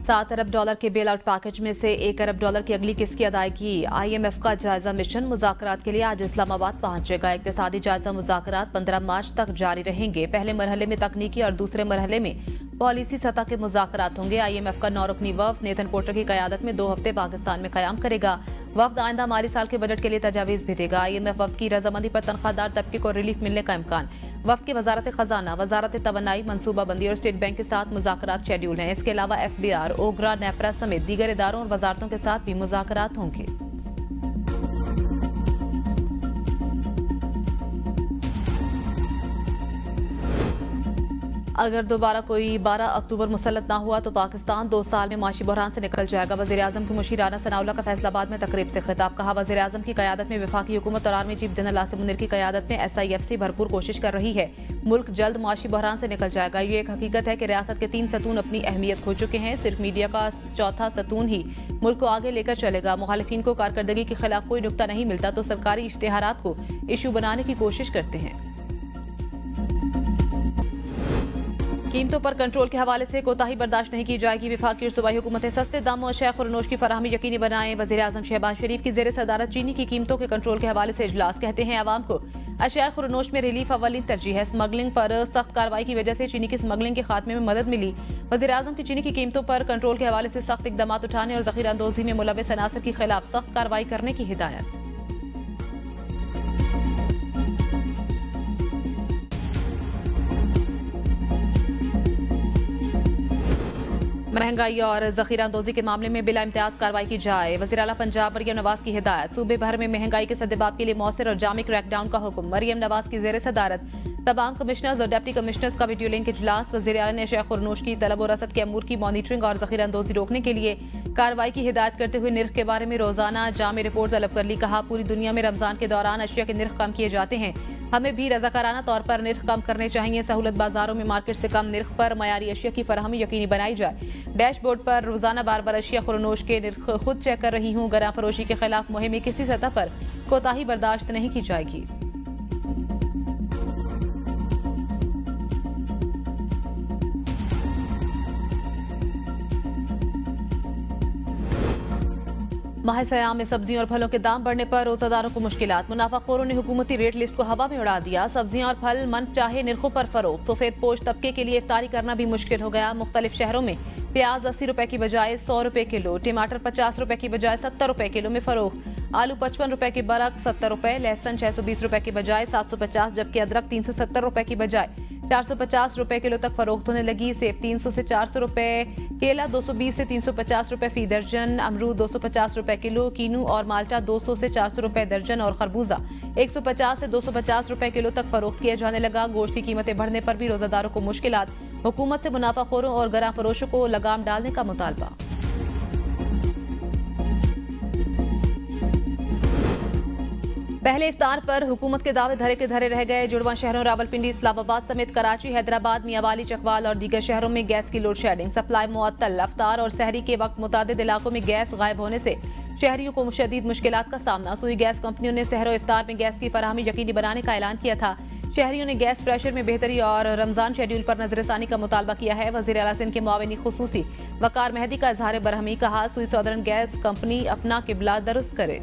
$7 अरब के bail out package में से $1 अरब की अगली किस्त की अदायगी। IMF का जायजा मिशन मुज़ाकरात के लिए आज इस्लामाबाद पहुंचेगा। इक़्तिसादी जायजा मुज़ाकरात 15 मार्च तक जारी रहेंगे। पहले मरहले में तकनीकी और दूसरे मरहले में पॉलिसी सतह के मुज़ाकरात होंगे। IMF का 9 रुकनी वफ़द नेथन पोर्टर की क़यादत में 2 हफ्ते पाकिस्तान में क़याम करेगा। वफ़द आइंदा माली साल के बजट के लिए तजावीज़ भी देगा। IMF वफ़द की रजामंदी पर तनख्वाहदार तबके को रिलीफ मिलने का इम्कान। वफ़द की वजारत खजाना, वजारत तवन्नाई, मनसूबाबंदी और स्टेट बैंक के साथ मुज़ाकरात शेड्यूल हैं। इसके अलावा FBR, ओगरा, नेपरा समेत दीगर इदारों और वजारतों के साथ भी मुज़ाकरात होंगे। अगर दोबारा कोई 12 अक्टूबर मुसल्लत ना हुआ तो पाकिस्तान 2 साल में माशी बहरान से निकल जाएगा। वज़ीर आज़म की मुशीराना सनाउल्लाह का फैसलाबाद में तकरीब से खिताब। कहा, वज़ीर आज़म की क़यादत में वफाकी हुकूमत और army chief general Asim Munir की क़यादत में SIFC भरपूर कोशिश कर रही है। मुल्क जल्द माशी बहरान से निकल जाएगा। ये एक हकीकत है कि रियासत के 3 सतून अपनी अहमियत खो चुके हैं। सिर्फ मीडिया का चौथा सतून ही मुल्क को आगे लेकर चलेगा। मुखालिफिन को कारकर्दगी के खिलाफ कोई नुक्ता नहीं मिलता तो सरकारी इश्तिहारात को इशू बनाने की कोशिश करते हैं। कीमतों पर कंट्रोल के हवाले से कोताही बर्दाश्त नहीं की जाएगी। वफाकी और सूबाई हुकूमतें सस्ते दामों और शय खुरनोश की फराहमी यकीनी बनाएं। वज़ीर आज़म शहबाज शरीफ की ज़ेर सदारत चीनी की कीमतों के कंट्रोल के हवाले से इजलास। कहते हैं, आवाम को अशिया खुरनोश में रिलीफ अव्वलीन तरजीह है। स्मगलिंग पर सख्त कार्रवाई की वजह से चीनी की स्मगलिंग के खात्मे में मदद मिली। वज़ीर आज़म की चीनी की कीमतों पर कंट्रोल के हवाले से सख्त इकदाम उठाने और ज़ख़ीरा अंदोज़ी में मुलव्वस अनासर के खिलाफ सख्त कार्रवाई करने की हिदायत। महंगाई और ज़ख़ीरा अंदोज़ी के मामले में बिला इम्तियाज़ कार्रवाई की जाए। वज़ीर आला पंजाब मरियम नवाज की हिदायत। सूबे भर में महंगाई के सद्देबाब के लिए मौसर और जामी क्रैकडाउन का हुक्म। मरियम नवाज की ज़ेर सदारत तमाम कमिश्नर्स और डिप्टी कमिश्नर्स का वीडियो लिंक इजलास। वज़ीर आला ने शेख खुरनोश की तलब और रसद के अमूर की मॉनिटरिंग और ज़ख़ीरा अंदोज़ी रोकने के लिए कार्रवाई की हिदायत करते हुए निर्ख के बारे में रोजाना जामी रिपोर्ट तलब कर ली। कहा, पूरी दुनिया में रमजान के दौरान अशिया के निर्ख कम किए जाते हैं। हमें भी रज़ाकाराना तौर पर निर्ख कम करने चाहिए। सहूलत बाजारों में मार्केट से कम निर्ख पर मयारी अशिया की फराहमी यकीनी बनाई जाए। डैशबोर्ड पर रोजाना बार बार अशिया खुरनोश के निर्ख खुद चेक कर रही हूँ। गरा फरोशी के खिलाफ मुहिम में किसी सतह पर कोताही बर्दाश्त नहीं की जाएगी। माह सयाम में सब्जियों और फलों के दाम बढ़ने पर रोजादारों को मुश्किलात। मुनाफाखोरों ने हुकूमती रेट लिस्ट को हवा में उड़ा दिया। सब्जियां और फल मन चाहे निर्खों पर फरोख्त। सफेद पोश तबके के लिए इफ्तारी करना भी मुश्किल हो गया। मुख्तलिफ शहरों में प्याज 80 रुपए की बजाय 100 रुपए किलो, टमाटर 50 रुपए की बजाय 70 रुपए किलो में फरोख्त। आलू 55 रुपए की बरक 70 रुपए, लहसुन 620 रुपए की बजाय 750, जबकि अदरक 370 रुपए की बजाय 450 रुपए किलो तक फरोख्त होने लगी। सेब 300 से 400 रुपए, केला 220 से 350 रुपए फी दर्जन, अमरूद 250 रुपए किलो, कीनू और माल्टा 200 से 400 रुपए दर्जन और खरबूजा 150 से 250 रुपए किलो तक फरोख्त किया जाने लगा। गोश्त की कीमतें बढ़ने पर भी रोजादारों को मुश्किलात। हुकूमत से मुनाफाखोरों और गरा फरोशों को लगाम डालने का मुतालबा। पहले इफ्तार पर हुकूमत के दावे धरे के धरे रह गए। जुड़वा शहरों रावलपिंडी, इस्लामाबाद समेत कराची, हैदराबाद, मियावाली, चकवाल और दीगर शहरों में गैस की लोड शेडिंग, सप्लाई मुअत्तल। अफ्तार और सहरी के वक्त मुतादिद इलाकों में गैस गायब होने से शहरियों को शदीद मुश्किलात का सामना। सुई गैस कंपनियों ने सहरो इफ्तार में गैस की फराहमी यकीनी बनाने का ऐलान किया था। शहरियों ने गैस प्रेशर में बेहतरी और रमजान शेड्यूल पर नजरसानी का मुतालबा किया है। वज़ीर आला सिंध के मुआविनी खुसूसी वकार मेहदी का इजहार बरहमी। कहा, सुई सौदर्न गैस कंपनी अपना किबला दुरुस्त करे।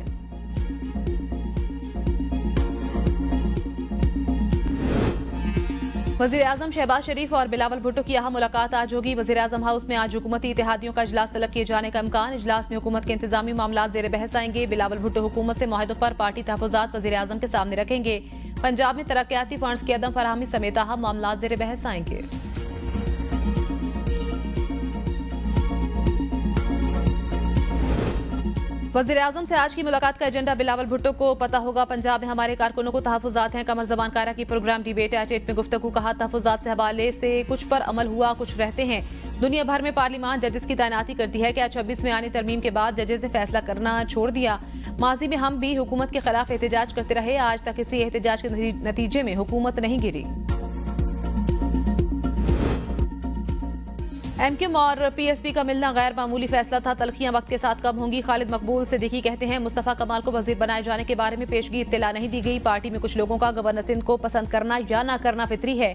वज़ीर आज़म शहबाज शरीफ और बिलावल भुट्टो की अहम मुलाकात आज होगी। वज़ीर आज़म हाउस में आज हुकूमती इत्तेहादियों का इजलास तलब किए जाने का इम्कान। इजलास में हुकूमत के इंतजामी मामलात ज़ेर बहस आएंगे। बिलावल भुट्टो हुकूमत से मुआहदों पर पार्टी तहफ़्फ़ुज़ात वज़ीर आज़म के सामने रखेंगे। पंजाब में तरक्याती फंड्स की अदम फराहमी समेत अहम मामलात ज़ेर बहस आएंगे। वज़ीर आज़म से आज की मुलाकात का एजेंडा बिलावल भुट्टो को पता होगा। पंजाब में हमारे कारकुनों को तहफ़्फ़ुज़ात हैं। कमर ज़बान कायरा की प्रोग्राम डिबेट एट में गुफ्तगू। कहा, तहफ़्फ़ुज़ात से हवाले से कुछ पर अमल हुआ, कुछ रहते हैं। दुनिया भर में पार्लियामान जजेस की तैनाती करती है। क्या 26 में आनी तरमीम के बाद जजेस ने फैसला करना छोड़ दिया? माजी में हम भी हुकूमत के खिलाफ एहतजाज करते रहे। आज तक किसी एहतजाज के नतीजे में हुकूमत नहीं गिरी। MQM और PSP का मिलना गैर मामूली फैसला था। तलखियां वक्त के साथ कम होंगी। खालिद मकबूल सिद्दीकी कहते हैं, मुस्तफ़ा कमाल को वजीर बनाए जाने के बारे में पेशगी इत्तला नहीं दी गई। पार्टी में कुछ लोगों का गवर्नर सिंध को पसंद करना या ना करना फितरी है।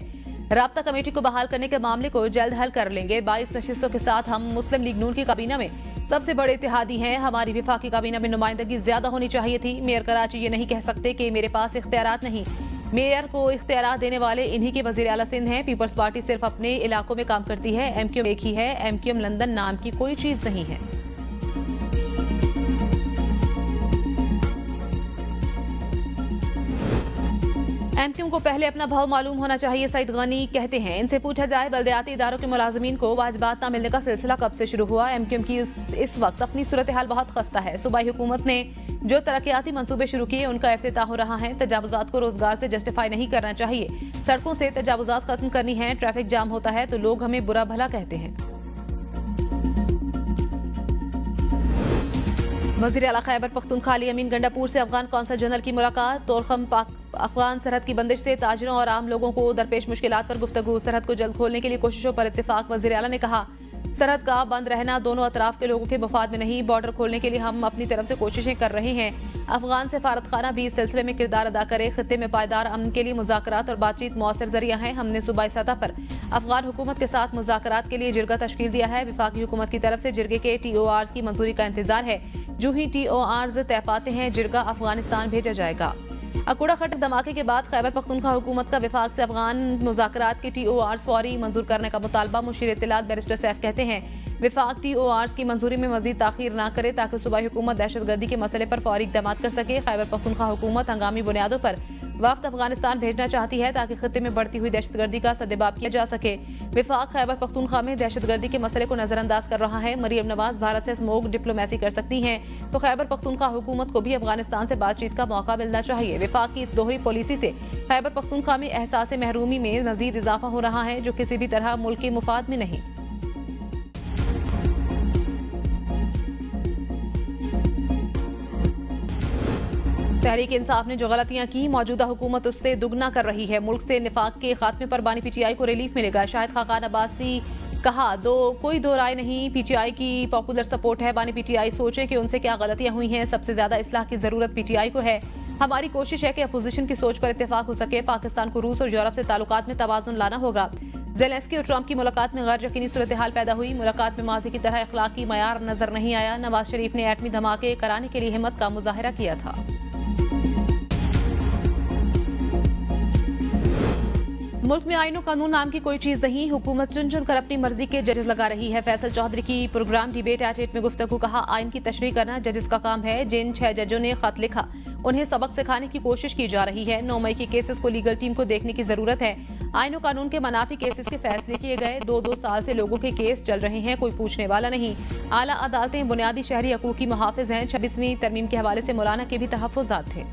राब्ता कमेटी को बहाल करने के मामले को जल्द हल कर लेंगे। 22 नशिस्तों के साथ हम मुस्लिम लीग नून की काबीना में सबसे बड़े इत्तेहादी हैं। हमारी विफाकी काबीना में नुमाइंदगी ज्यादा होनी चाहिए थी। मेयर कराची ये नहीं कह सकते कि मेरे पास इख्तियारात नहीं। मेयर को इख्तियारात देने वाले इन्हीं के वजीर आला सिंध हैं। पीपल्स पार्टी सिर्फ अपने इलाकों में काम करती है। एमक्यूएम एक ही है। एमक्यूएम लंदन नाम की कोई चीज नहीं है। एमक्यूएम को पहले अपना भाव मालूम होना चाहिए, सईद गनी कहते हैं। इनसे पूछा जाए बल्दियाती इदारों के मुलाजमीन को वाजबात न मिलने का सिलसिला कब से शुरू हुआ। एमक्यूएम की इस वक्त अपनी सूरत हाल बहुत खस्ता है। सूबाई हुकूमत ने जो तरक्याती मंसूबे शुरू किए उनका इफ्तिताह हो रहा है। तजावुजात को रोजगार से जस्टिफाई नहीं करना चाहिए। सड़कों से तजावुजात खत्म करनी है। ट्रैफिक जाम होता है तो लोग हमें बुरा भला कहते हैं। वज़ीर आला खैबर पख्तूनख्वा अली अमीन गंडापुर से अफगान कौंसल जनरल की मुलाकात। तोरखम पाक अफगान सरहद की बंदिश से ताजिरों और आम लोगों को दरपेश मुश्किलात पर गुफ्तगू। सरहद को जल्द खोलने के लिए कोशिशों पर इत्तेफाक। वज़ीर आला ने कहा सरहद का बंद रहना दोनों अतराफ के लोगों के मफाद में नहीं। बॉर्डर खोलने के लिए हम अपनी तरफ से कोशिशें कर रहे हैं। अफगान सफारत खाना भी इस सिलसिले में किरदार अदा करे। खित्ते में पायदार अमन के लिए मुज़ाकरात और बातचीत मौसर जरिया है। हमने सूबाई सतह पर अफगान हुकूमत के साथ मुज़ाकरात के लिए जिरगा तश्कील दिया है। विफाकी हुकूमत की तरफ से जिरगे के TORs की मंजूरी का इंतजार है। जो ही TORs तय पाते हैं जिरगा अफगानिस्तान भेजा जाएगा। अकूड़ा खटक धमाके के बाद खैबर पख्तूनख्वा हुकूमत का विफाक से अफगान मुज़ाकरात के TORs फौरी मंजूर करने का मुतालबा। मुशीर इत्तलात बैरिस्टर सैफ कहते हैं विफाक TORs की मंजूरी में मजीद ताखीर न करे ताकि सूबाई हुकूमत दहशतगर्दी के मसले पर फौरी इक़दाम कर सके। खैबर पख्तूनख्वा हुकूमत हंगामी बुनियादों पर वफ्द अफगानिस्तान भेजना चाहती है ताकि खित्ते में बढ़ती हुई दहशतगर्दी का सद्देबाब किया जा सके। विफाक खैबर पख्तूनख्वा में दहशतगर्दी के मसले को नजरअंदाज कर रहा है। मरियम नवाज भारत से स्मोक डिप्लोमेसी कर सकती हैं तो खैबर पख्तूनख्वा हुकूमत को भी अफगानिस्तान से बातचीत का मौका मिलना चाहिए। विफाक की इस दोहरी पॉलिसी से खैबर पख्तूनख्वा में एहसास महरूमी में मजीद इजाफा हो रहा है जो किसी भी तरह मुल्क के मुफाद में नहीं। तहरीक इंसाफ ने जो गलतियां की मौजूदा हुकूमत उससे दुगना कर रही है। मुल्क से निफाक के खात्मे पर बानी PTI को रिलीफ मिलेगा। शाहिद खाकान अब्बासी कहा कोई दो राय नहीं। PTI की पॉपुलर सपोर्ट है। बानी PTI सोचे कि उनसे क्या गलतियां हुई हैं। सबसे ज्यादा इस्लाह की जरूरत PTI को है। हमारी कोशिश है कि अपोजिशन की सोच पर इत्तेफाक हो सके। पाकिस्तान को रूस और यूरोप से ताल्लुकात में तवाज़ुन लाना होगा। ज़ेलेंस्की और ट्रंप की मुलाकात में गैर यकीनी सूरत हाल पैदा हुई। मुलाकात में माजी की तरह अखलाकी मयार नजर नहीं आया। नवाज शरीफ ने एटमी धमाके कराने के लिए हिम्मत का मुजाहिरा किया था। मुल्क में आईन और कानून नाम की कोई चीज नहीं। हुकूमत चुन चुन कर अपनी मर्जी के जजेस लगा रही है। फैसल चौधरी की प्रोग्राम डिबेट एट 8 में गुफ्तगू। कहा आइन की तशरीह करना जजेस का काम है। जिन 6 जजों ने खत लिखा उन्हें सबक सिखाने की कोशिश की जा रही है। 9 मई के केसेस को लीगल टीम को देखने की जरूरत है। आइन और कानून के मनाफी केसेस के फैसले किए गए। 2-2 साल से लोगों के केस चल रहे हैं, कोई पूछने वाला नहीं। आला अदालतें बुनियादी शहरी हकूक की मुहाफिज हैं। 26वीं तरमीम के हवाले से मौलाना के भी तहफ्फुज़ात थे।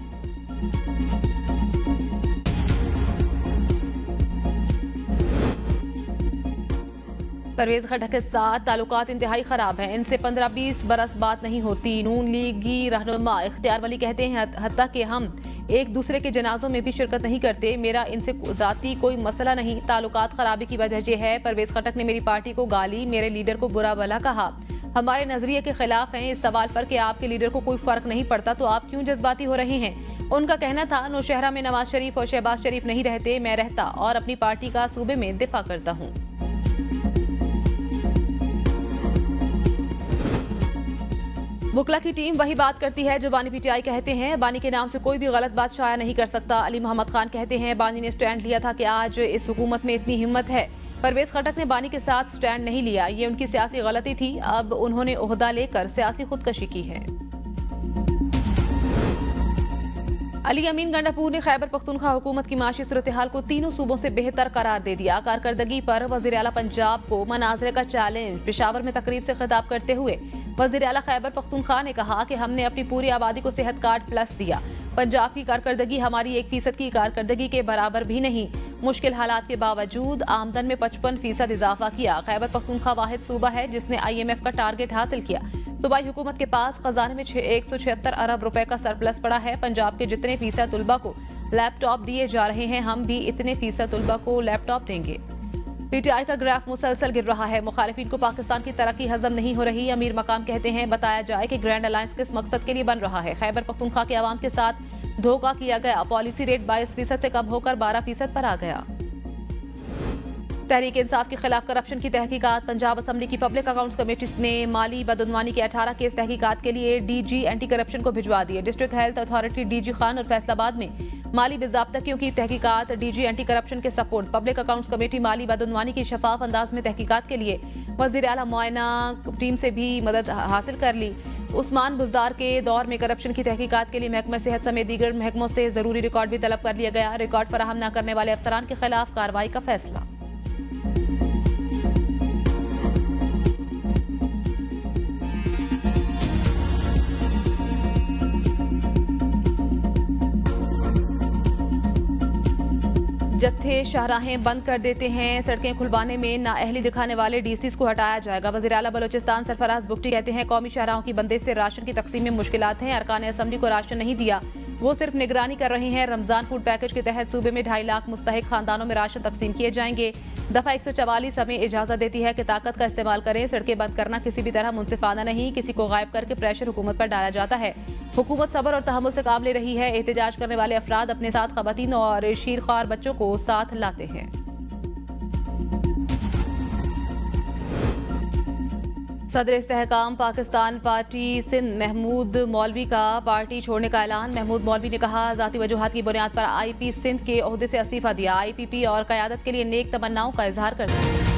परवेज खटक के साथ ताल्लुकात इंतहाई खराब हैं। इनसे 15-20 बरस बात नहीं होती। नून लीगी रहनुमा इख्तियार वली कहते हैं हत्ता कि हम एक दूसरे के जनाजों में भी शिरकत नहीं करते। मेरा इनसे जाती कोई मसला नहीं। ताल्लुकात खराबी की वजह यह है परवेज खटक ने मेरी पार्टी को गाली, मेरे लीडर को बुरा भला कहा। हमारे नजरिए के खिलाफ हैं। इस सवाल पर कि आपके लीडर को कोई फर्क नहीं पड़ता तो आप क्यों जज्बाती हो रहे हैं। उनका कहना था नौशहरा में नवाज शरीफ और शहबाज शरीफ नहीं रहते, मैं रहता और अपनी पार्टी का सूबे में दिफा करता हूँ। वुकला की टीम वही बात करती है जो बानी PTI कहते हैं। बानी के नाम से कोई भी गलत बात शाया नहीं कर सकता। अली मोहम्मद खान कहते हैं बानी ने स्टैंड लिया था कि आज इस हुकूमत में इतनी हिम्मत है। परवेज खटक ने बानी के साथ स्टैंड नहीं लिया, ये उनकी सियासी गलती थी। अब उन्होंने ओहदा लेकर सियासी खुदकशी की है। अली अमीन गंडापुर ने खैबर पख्तूनख्वा हुकूमत की माशी सूरत हाल को तीनों सूबों से बेहतर करार दे दिया। कारकर्दगी पर वज़ीर आला पंजाब को मनाजरे का चैलेंज। पेशावर में तकरीब से खिताब करते हुए वज़ीर आला खैबर पख्तूनख्वा ने कहा कि हमने अपनी पूरी आबादी को सेहत कार्ड प्लस दिया। पंजाब की कारकर्दगी हमारी 1% की कारकर्दगी के बराबर भी नहीं। मुश्किल हालात के बावजूद आमदन में 55% इजाफा किया। खैबर पख्तूनख्वा वाहिद सूबा है जिसने IMF का टारगेट हासिल किया। सूबाई हुकूमत के पास खजाने में 176 अरब रुपए का सरप्लस पड़ा है। पंजाब के जितने फीसद तुलबा को लैपटॉप दिए जा रहे हैं, हम भी इतने फीसद तुलबा को लैपटॉप देंगे। PTI का ग्राफ मुसलसल गिर रहा है। मुखालिफिन को पाकिस्तान की तरक्की हजम नहीं हो रही। अमीर मकाम कहते हैं बताया जाए कि ग्रैंड अलायंस किस मकसद के लिए बन रहा है। खैबर पख्तूनख्वा के अवाम के साथ धोखा किया गया। पॉलिसी रेट 22% से कम होकर 12% पर आ गया। तहरीक इंसाफ के खिलाफ करप्शन की तहकीकात। पंजाब असम्बली की पब्लिक अकाउंट्स कमेटी ने माली बदउनवानी के 18 केस तहकीकात के लिए डीजी एंटी करप्शन को भिजवा दिए। District health authority DG Khan और फैसलाबाद में माली बेज़ाब्तगियों की तहकीकात डीजी एंटी करप्शन के सपोर्ट। पब्लिक अकाउंट्स कमेटी माली बदउनवानी की शफाफ अंदाज में तहकीकात के लिए वज़ीर आला मुआयना टीम से भी मदद हासिल कर ली। उस्मान बुजदार के दौर में करप्शन की तहकीकात के लिए महकमा सेहत समेत दीगर महकमों से जरूरी रिकॉर्ड भी तलब कर लिया गया। रिकॉर्ड फराहम न करने वाले अफसरान के खिलाफ कार्रवाई का फैसला। जत्थे शाहराहें बंद कर देते हैं, सड़कें खुलवाने में नाअहली दिखाने वाले डीसीज को हटाया जाएगा। वज़ीर आला बलोचिस्तान सरफराज बुगटी कहते हैं कौमी शाहराहों की बंदिश से राशन की तकसीम में मुश्किलात हैं। अरकान असम्बली को राशन नहीं दिया, वो सिर्फ निगरानी कर रहे हैं। रमजान फूड पैकेज के तहत सूबे में 2.5 लाख मुस्तहिक खानदानों में राशन तकसीम किए जाएंगे। दफा 144 हमें इजाजत देती है कि ताकत का इस्तेमाल करें। सड़कें बंद करना किसी भी तरह मुनसिफाना नहीं, किसी को गायब करके प्रेशर हुकूमत पर डाला जाता है। हुकूमत सब्र और तहम्मुल से काम ले रही है। एहतजाज करने वाले अफराद अपने साथ खवातीन और शीरख्वार बच्चों को साथ लाते हैं। सदर इस्तेहकाम पाकिस्तान पार्टी सिंध महमूद मौलवी का पार्टी छोड़ने का ऐलान। महमूद मौलवी ने कहा ज़ाती वजूहात की बुनियाद पर आईपी सिंध के ओहदे से इस्तीफा दिया। आईपीपी और क़यादत के लिए नेक तमन्नाओं का इजहार कर दिया।